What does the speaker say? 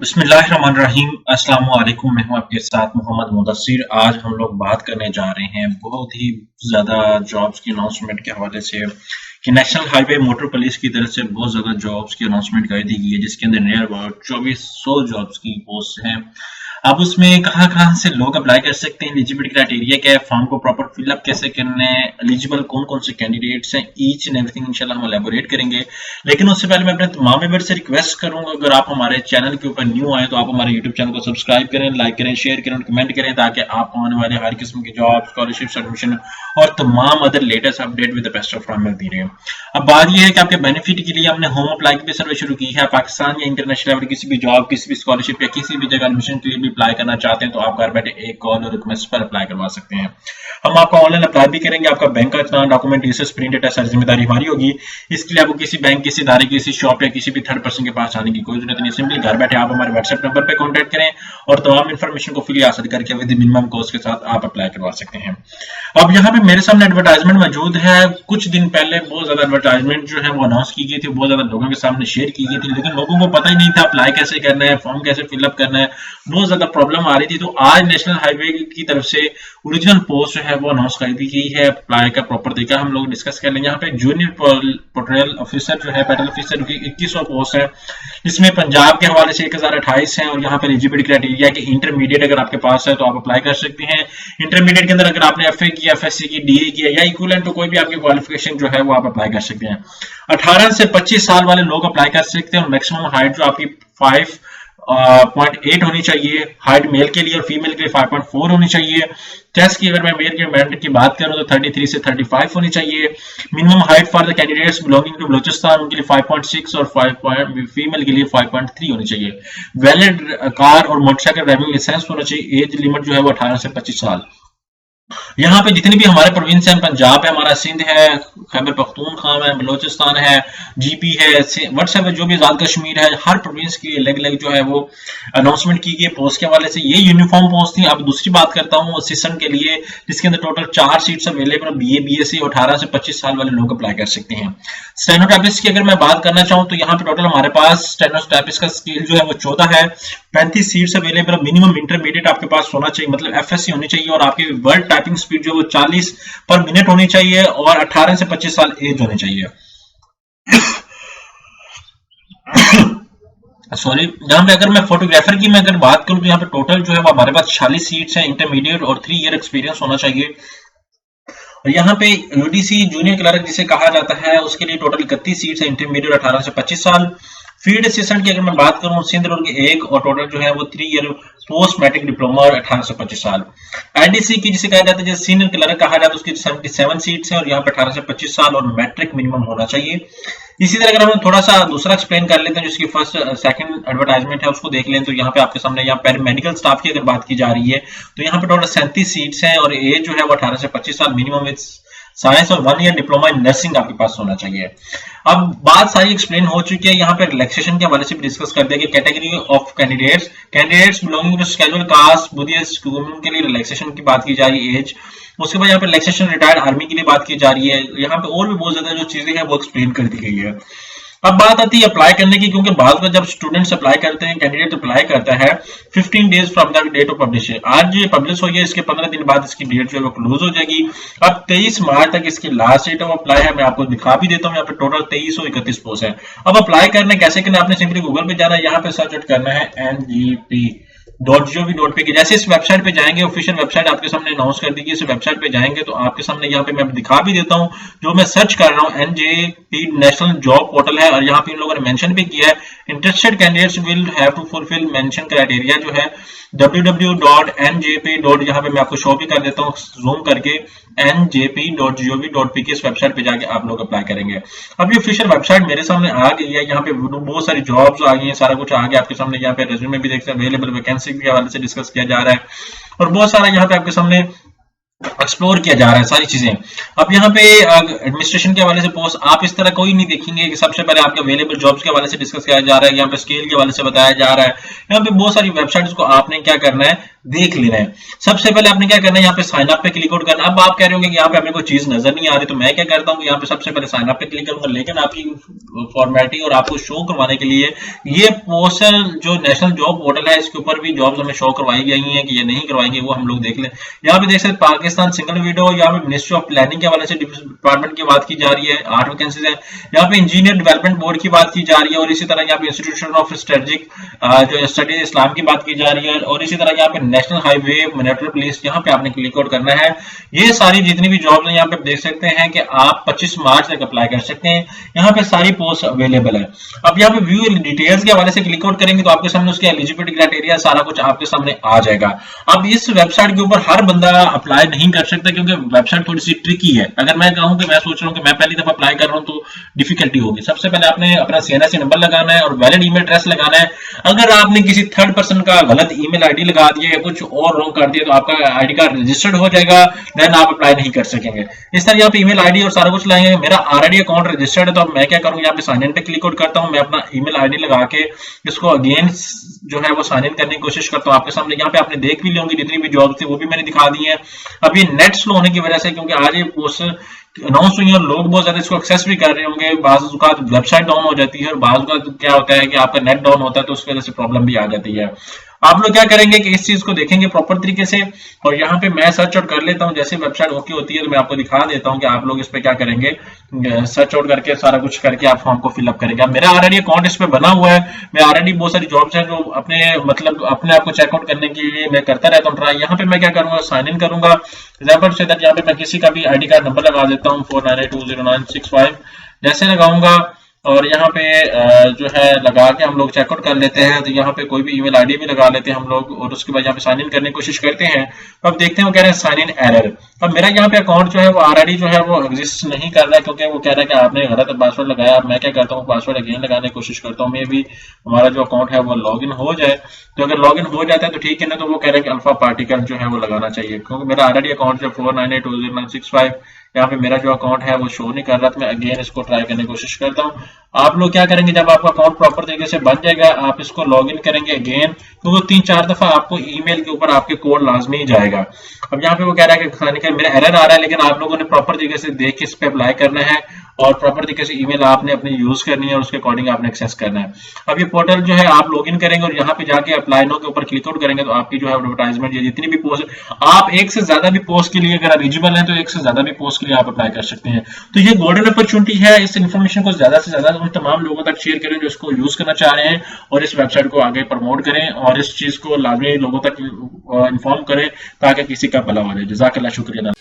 बिस्मिल्लाहिर्रहमानिर्रहीम। अस्सलाम वालेकुम। मैं हूं आपके साथ मोहम्मद मुदस्सिर। आज हम लोग बात करने जा रहे हैं बहुत ही ज़्यादा जॉब्स की अनाउंसमेंट के हवाले से कि नेशनल हाईवे मोटर पुलिस की तरफ से बहुत ज़्यादा जॉब्स की अनाउंसमेंट कर दी गई है, जिसके अंदर नियर अबाउट 2400 जॉब्स की पोस्ट हैं। अब उसमें कहाँ-कहाँ से लोग अप्लाई कर सकते हैं, एलिजिबिलिटी क्राइटेरिया क्या है, फॉर्म को प्रॉपर फिलअप कैसे करना है, एलिजिबल कौन-कौन से कैंडिडेट्स हैं, ईच एंड एवरीथिंग इंशाल्लाह हम एलैबोरेट करेंगे। लेकिन उससे पहले मैं अपने तमाम मेंबर से रिक्वेस्ट करूंगा, अगर आप हमारे चैनल के ऊपर न्यू आए तो आप हमारे यूट्यूब चैनल को सब्सक्राइब करें, लाइक करें, शेयर करें और कमेंट करें, ताकि आपको आने वाले हर किस्म की जॉब, स्कॉलरशिप, एडमिशन और तमाम other latest update with the best of time मिलती रहे। अब बात यह है कि आपके बेनिफिट के लिए हमने होम अप्लाई की भी सर्वे शुरू की है। पाकिस्तान या इंटरनेशनल लेवल किसी भी जॉब, किसी भी स्कॉलरशिप या किसी भी जगह एडमिशन के लिए भी अप्लाई करना चाहते हैं तो आप घर बैठे एक कॉल और रिक्वेस्ट पर अप्लाई करवा सकते हैं। हम आपका ऑनलाइन अप्लाई भी करेंगे। आपका बैंक का इतना डॉक्यूमेंट डिटेल्स प्रिंटेड है, सारी जिम्मेदारी हमारी होगी। इसके लिए आपको किसी बैंक, किसी इदारे, किसी शॉप या किसी भी थर्ड पर्सन के पास जाने की कोई जरूरत नहीं। सिंपली घर बैठे आप हमारे व्हाट्सएप नंबर पे कांटेक्ट करें और तमाम इन्फॉर्मेशन को फ्री हासिल करके विद मिनिमम कॉस्ट के साथ आप अप्लाई करवा सकते हैं। अब यहाँ पे मेरे सामने एडवर्टाइजमेंट मौजूद है। कुछ दिन पहले बहुत ज्यादा एडवर्टाइजमेंट जो है वो अनाउंस की गई थी, बहुत ज्यादा लोगों के सामने शेयर की गई थी, लेकिन लोगों को पता ही नहीं था अप्लाई कैसे करना है, फॉर्म कैसे फिलअप करना है। बहुत ज्यादा प्रॉब्लम आ रही थी। तो आज नेशनल हाईवे की तरफ से ओरिजिनल पोस्ट जो है वो अनाउंस कर दी गई है। अप्लाई का प्रॉपर तरीका हम लोग डिस्कस कर लेंगे। यहाँ पे जूनियर पेट्रोल ऑफिसर जो है, पेट्रोल ऑफिसर की 2100 पोस्ट है, जिसमें पंजाब के हवाले से 1028 है। और यहाँ पे एलिजिबिलिटी क्राइटेरिया कि इंटरमीडिएट अगर आपके पास है तो आप अप्लाई कर सकते हैं। इंटरमीडिएट के अंदर अगर आपने एफए किया, एफएससी की, डीए किया या इक्विवेलेंट तो कोई भी आपकी क्वालिफिकेशन जो है वो आप अप्लाई कर सकते हैं। 18 से 25 साल वाले लोग अप्लाई कर सकते हैं और मैक्सिमम हाइट जो आपकी 5.8 होनी चाहिए। हाइट मेल के लिए और फीमेल के लिए 5.4 होनी चाहिए। चेस्ट की अगर मैं मेल के मेरिट की बात करूं तो 33 से 35 होनी चाहिए। Minimum height for the candidates belonging to Balochistan, उनके लिए 5.6 और 5 फीमेल के लिए 5.3 होनी चाहिए। वैलिड कार और मोटरसाइकिल ड्राइविंग लाइसेंस होना चाहिए। एज लिमिट जो है वो 18 से 25 साल। यहाँ पे जितनी भी हमारे प्रोविंस है, पंजाब है, हमारा सिंध है, खैबर पख्तूनख्वा है, बलोचिस्तान है, जीपी है, व्हाट्सएप है, जो भी आजाद कश्मीर है, हर प्रोविंस की अलग अलग जो है वो अनाउंसमेंट की गई पोस्ट के हवाले से। ये यूनिफॉर्म पोस्ट थी। अब दूसरी बात करता हूँ असिस्टेंट के लिए, जिसके अंदर total 4 seats available. BA, BSc और 18 से 25 साल वाले लोग अप्लाई कर सकते हैं। स्टेनोटाइपिस्ट की अगर मैं बात करना चाहूँ तो यहाँ पे टोटल हमारे पास स्टेनोटाइपिस्ट का स्किल जो है वो 14 है। 35 सीट्स अवेलेबल। मिनिमम इंटरमीडिएट आपके पास होना चाहिए, मतलब एफएससी होनी चाहिए, और आपकी वर्ड टाइपिंग स्पीड जो वो 40 पर मिनट होनी चाहिए और 18 से 25 साल एज होनी चाहिए। सॉरी, यहाँ पे अगर मैं फोटोग्राफर की मैं अगर बात करूं तो यहाँ पे टोटल जो है वो हमारे पास 46 सीट्स हैं। इंटरमीडिएट और 3 ईयर एक्सपीरियंस होना चाहिए। और यहाँ पे यूडीसी जूनियर क्लर्क जिसे कहा जाता है उसके लिए टोटल 31 सीट्स है। इंटरमीडिएट 18 से 25 साल। फील्ड असिस्टेंट की अगर मैं बात करूं सिंध रोड के 1 और टोटल जो है वो 3 ईयर पोस्ट मैट्रिक डिप्लोमा और 18 से 25 साल। आईडीसी की जिसे कहा जाता है, जैसे सीनियर क्लर्क कहा जाता है, उसकी 77 सीट्स हैं और यहाँ पे 18 से 25 साल और मैट्रिक मिनिमम होना चाहिए। इसी तरह अगर हम थोड़ा सा दूसरा एक्सप्लेन कर लेते हैं, जिसकी फर्स्ट सेकंड एडवर्टाइजमेंट है उसको देख लें तो यहाँ पे आपके सामने यहाँ पैरामेडिकल स्टाफ की अगर बात की जा रही है तो यहाँ पे टोटल 37 सीट्स हैं और एज जो है वो 18 से 25 साल। मिनिमम विद साइंस और 1 ईयर डिप्लोमा इन नर्सिंग आपके पास होना चाहिए। अब बात सारी एक्सप्लेन हो चुकी है। यहाँ पे रिलैक्सेशन के हवाले से भी डिस्कस कर दिया कि category of candidates belonging to scheduled caste, Buddhist के लिए रिलैक्सेशन की बात की जा रही है एज। उसके बाद यहाँ पे रिलैक्सेशन रिटायर्ड आर्मी के लिए बात की जा रही है। यहाँ पे और भी बहुत ज्यादा जो चीजें हैं वो एक्सप्लेन कर दी गई है। अब बात आती है अप्लाई करने की, क्योंकि बाद में जब स्टूडेंट्स अप्लाई करते हैं, कैंडिडेट अप्लाई करता है 15 days from the date of publish. आज ये पब्लिश हुई है, इसके 15 दिन बाद इसकी डेट जो है वो क्लोज हो जाएगी। अब 23 मार्च तक इसकी लास्ट डेट ऑफ अप्लाई है। मैं आपको दिखा भी देता हूँ, यहाँ पे टोटल 2331 पोस्ट है। अब अप्लाई करना कैसे करना, आपने सिंपली गूगल पे जाना है, यहाँ पे सर्च करना है ngp.gov.pe। जैसे इस वेबसाइट पे जाएंगे, ऑफिशियल वेबसाइट आपके सामने अनाउंस कर दी गई, इस वेबसाइट पे जाएंगे तो आपके सामने यहाँ पे मैं दिखा भी देता हूँ जो मैं सर्च कर रहा हूँ। एनजेपी नेशनल जॉब पोर्टल है और यहाँ पे इन लोगों ने मेंशन भी किया है, interested candidates will have to fulfil mention criteria जो है www.njp. यहाँ पे मैं आपको शो भी कर देता हूँ जूम करके, njp.gov.pe इस वेबसाइट पे जाके आप लोग अप्लाई करेंगे। अब ये ऑफिशियल वेबसाइट मेरे सामने आ गई है। यहाँ पे बहुत सारी जॉब्स आ गई हैं, सारा कुछ आ गया आपके सामने। यहाँ पे रेज्यूमे भी देख सकते हैं, अवेलेबल वैकेंसी के हवाले से डिस्कस किया जा रहा है और बहुत सारा यहाँ पे आपके सामने एक्सप्लोर किया जा रहा है सारी चीजें। अब यहाँ पे एडमिनिस्ट्रेशन के हवाले से पोस्ट आप इस तरह कोई नहीं देखेंगे कि सबसे पहले आपके अवेलेबल जॉब्स के हवाले से डिस्कस किया जा रहा है, यहाँ पे स्केल के हवाले से बताया जा रहा है। यहाँ पे बहुत सारी वेबसाइट्स को आपने क्या करना है, देख लेना है। सबसे पहले आपने क्या करना है, यहाँ पे साइन अप पे क्लिक आउट करना। अब आप कह रहे होंगे कि यहाँ पे हमें कोई चीज नजर नहीं आ रही, तो मैं क्या करता हूँ, यहाँ पे सबसे पहले साइन अप पे क्लिक करूंगा, लेकिन आपकी फॉर्मेलिटी और आपको शो करवाने के लिए ये पोस्टल जो नेशनल जॉब पोर्टल है, इसके ऊपर भी जॉब्स हमें शो करवाई गई हैं कि ये नहीं करवाएंगे, वो हम लोग देख लें। यहाँ पे देख सकते पाकिस्तान सिंगल विंडो, यहाँ पे मिनिस्ट्री ऑफ प्लानिंग के हवाले से डिपार्टमेंट की बात की जा रही है, 8 वैकेंसीज है। यहाँ पे इंजीनियर डेवलपमेंट बोर्ड की बात की जा रही है, और इसी तरह यहाँ पे इंस्टीट्यूशन ऑफ स्ट्रेटेजिक जो स्टडी इस्लाम की बात की जा रही है, और इसी तरह यहाँ पे नेशनल हाईवे मॉनिटर पुलिस, यहाँ पे आपने क्लिक आउट करना है। ये सारी जितनी भी जॉब्स हैं यहाँ पे देख सकते हैं कि आप 25 मार्च तक अप्लाई कर सकते हैं। यहाँ पे सारी पोस्ट अवेलेबल है। अब यहाँ पे व्यू डिटेल्स के हवाले से क्लिक आउट करेंगे तो आपके सामने उसके एलिजिबिलिटी क्राइटेरिया सारा कुछ आपके सामने आ जाएगा। अब इस वेबसाइट के ऊपर हर बंदा अप्लाई नहीं कर सकता, क्योंकि वेबसाइट थोड़ी सी ट्रिकी है। अगर मैं कहूं कि मैं सोच रहा हूं कि मैं पहली दफा अप्लाई कर रहा हूं तो डिफिकल्टी होगी। सबसे पहले आपने अपना सीएनएससी नंबर लगाना है और वैलिड ईमेल एड्रेस लगाना है। अगर आपने किसी थर्ड पर्सन का गलत ईमेल आईडी लगा दिया या कुछ और रॉन्ग कर दिया तो आपका आईडी कार्ड रजिस्टर्ड हो जाएगा, देन आप अप्लाई नहीं कर सकेंगे। इस तरह यहाँ पे ईमेल आईडी और सारा कुछ लाएंगे। मेरा ऑलरेडी अकाउंट रजिस्टर्ड है, तो अब मैं क्या करूंगा, यहाँ पे साइन इन पे क्लिक आउट करता हूं। मैं अपना ईमेल आईडी लगा के इसको अगेन जो है वो साइन इन करने की कोशिश करता हूं। आपके सामने यहाँ पे आपने देख भी ली होंगी जितनी भी जॉब थी वो भी मैंने दिखा दी है। अब ये नेट स्लो होने की वजह से, क्योंकि आज ये पोस्ट अनाउंस हुई है और लोग बहुत ज्यादा इसको एक्सेस भी कर रहे होंगे, बाज़ औक़ात वेबसाइट डाउन हो जाती है और बाज़ औक़ात क्या होता है कि आपका नेट डाउन होता है, तो उस वजह से प्रॉब्लम भी आ जाती है। आप लोग क्या करेंगे कि इस चीज को देखेंगे प्रॉपर तरीके से, और यहाँ पे मैं सर्च आउट कर लेता हूँ। जैसे वेबसाइट ओके होती है तो मैं आपको दिखा देता हूँ कि आप लोग इस पे क्या करेंगे, सर्च आउट करके सारा कुछ करके आप फॉर्म को फिलअप करेंगे। अब मेरा ऑलरेडी अकाउंट इस पे बना हुआ है। मैं ऑलरेडी बहुत सारी जॉब्स हैं जो अपने मतलब अपने आप को चेकआउट करने के लिए मैं करता रहता हूँ ट्राई। यहाँ पे मैं क्या करूंगा, साइन इन करूंगा। एग्जाम्पल से यहाँ पे मैं किसी का भी आईडी कार्ड नंबर लगा देता हूँ 49820965 जैसे लगाऊंगा, और यहाँ पे जो है लगा के हम लोग चेकआउट कर लेते हैं। तो यहाँ पे कोई भी ईमेल आईडी भी लगा लेते हैं हम लोग, और उसके बाद यहाँ पे साइन इन करने की कोशिश करते हैं। तो अब देखते हैं वो कह रहे हैं साइन इन एरर। अब मेरा यहाँ पे अकाउंट जो है वो ऑलरेडी जो है वो एग्जिस्ट नहीं कर रहा है, क्योंकि वो कह रहा है कि आपने गलत पासवर्ड लगाया। अब मैं क्या करता हूँ, पासवर्ड अगेन लगाने की कोशिश करता हूँ। मे भी हमारा जो अकाउंट है वो लॉग इन हो जाए। तो अगर लॉग इन हो जाता है तो ठीक है, ना तो वो कह रहे हैं कि अल्फा पार्टिकल जो है वो लगाना चाहिए, क्योंकि मेरा ऑलरेडी अकाउंट जो 49820965 यहाँ पे मेरा जो अकाउंट है वो शो नहीं कर रहा। तो मैं अगेन इसको ट्राई करने की कोशिश करता हूँ। आप लोग क्या करेंगे, जब आपका अकाउंट प्रॉपर तरीके से बन जाएगा आप इसको लॉग इन करेंगे अगेन, तो वो 3-4 दफा आपको ईमेल के ऊपर आपके कोड लाजमी जाएगा। अब यहाँ पे वो कह रहा है कि मेरा एरर आ रहा है, लेकिन आप लोगों ने प्रॉपर तरीके से देख के इस पे अप्लाई करना है और प्रॉपर तरीके से ईमेल आपने अपनी यूज करनी है और उसके अकॉर्डिंग आपने एक्सेस करना है। अब ये पोर्टल जो है आप लॉग इन करेंगे और यहाँ पे जाके अप्लाई नो के ऊपर क्लिक आउट करेंगे तो आपकी जो है एडवर्टाइजमेंट या जितनी भी पोस्ट, आप एक से ज्यादा भी पोस्ट के लिए अगर एलिजिबल हैं तो एक से ज्यादा भी पोस्ट के लिए आप अप्लाई कर सकते हैं। तो ये गोल्डन अपॉर्चुनिटी है। इस इन्फॉर्मेशन को ज्यादा से ज्यादा तमाम लोगों तक शेयर करें जो इसको यूज करना चाह रहे हैं, और इस वेबसाइट को आगे प्रमोट करें और इस चीज को लाजमी लोगों तक इन्फॉर्म करें ताकि किसी का भला हो जाए। जज़ाकल्लाह, शुक्रिया।